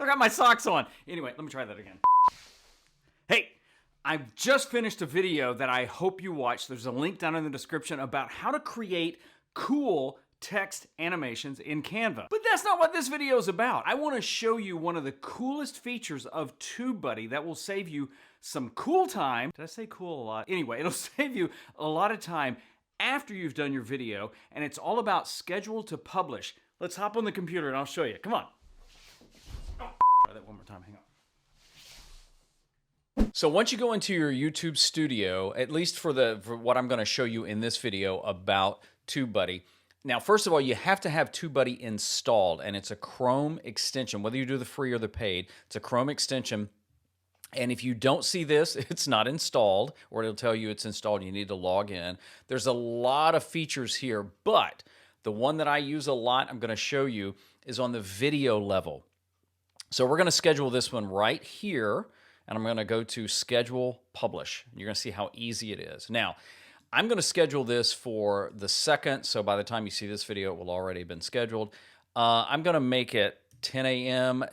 forgot my socks on. Anyway, let me try that again. Hey, I've just finished a video that I hope you watch. There's a link down in the description about how to create cool text animations in Canva. But that's not what this video is about. I want to show you one of the coolest features of TubeBuddy that will save you some cool time. Did I say cool a lot? Anyway, it'll save you a lot of time after you've done your video, and it's all about schedule to publish. Let's hop on the computer and I'll show you. Come on. Oh, try that one more time. Hang on. So once you go into your YouTube studio, at least for what I'm going to show you in this video about TubeBuddy, now, first of all, you have to have TubeBuddy installed, and it's a Chrome extension. Whether you do the free or the paid, it's a Chrome extension. And if you don't see this, it's not installed, or it'll tell you it's installed and you need to log in. There's a lot of features here, but the one that I use a lot, I'm going to show you, is on the video level. So we're going to schedule this one right here, and I'm going to go to Schedule Publish. You're going to see how easy it is. Now, I'm going to schedule this for the 2nd, so by the time you see this video, it will already have been scheduled. I'm going to make it 10 a.m.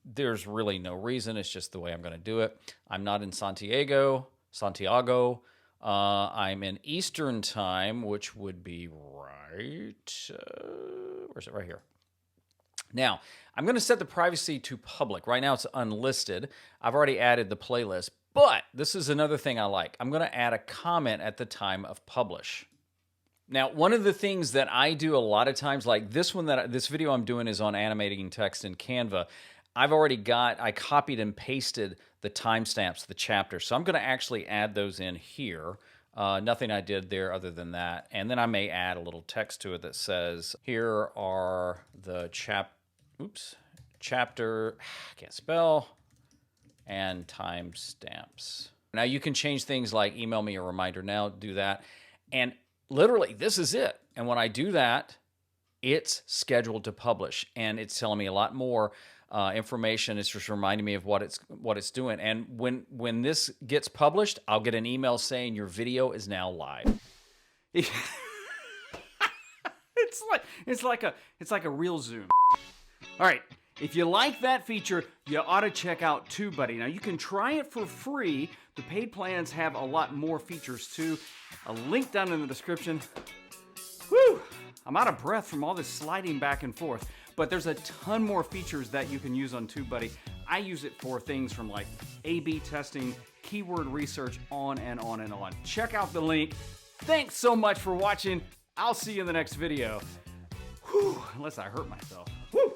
There's really no reason. It's just the way I'm going to do it. I'm not in Santiago. I'm in Eastern Time, which would be right... where's it? Right here. Now, I'm going to set the privacy to public. Right now, it's unlisted. I've already added the playlist. But this is another thing I like. I'm going to add a comment at the time of publish. Now, one of the things that I do a lot of times, like this video I'm doing is on animating text in Canva. I copied and pasted the timestamps, the chapter. So I'm going to actually add those in here. Nothing I did there other than that. And then I may add a little text to it that says, here are the chapter, I can't spell, and timestamps. Now you can change things like email me a reminder now, do that. And literally this is it. And when I do that, it's scheduled to publish and it's telling me a lot more information. It's just reminding me of what it's doing. And when this gets published, I'll get an email saying your video is now live. It's like a real Zoom. All right. If you like that feature, you ought to check out TubeBuddy. Now, you can try it for free. The paid plans have a lot more features, too. A link down in the description. Whew! I'm out of breath from all this sliding back and forth. But there's a ton more features that you can use on TubeBuddy. I use it for things from like A/B testing, keyword research, on and on and on. Check out the link. Thanks so much for watching. I'll see you in the next video. Whew! Unless I hurt myself. Whew!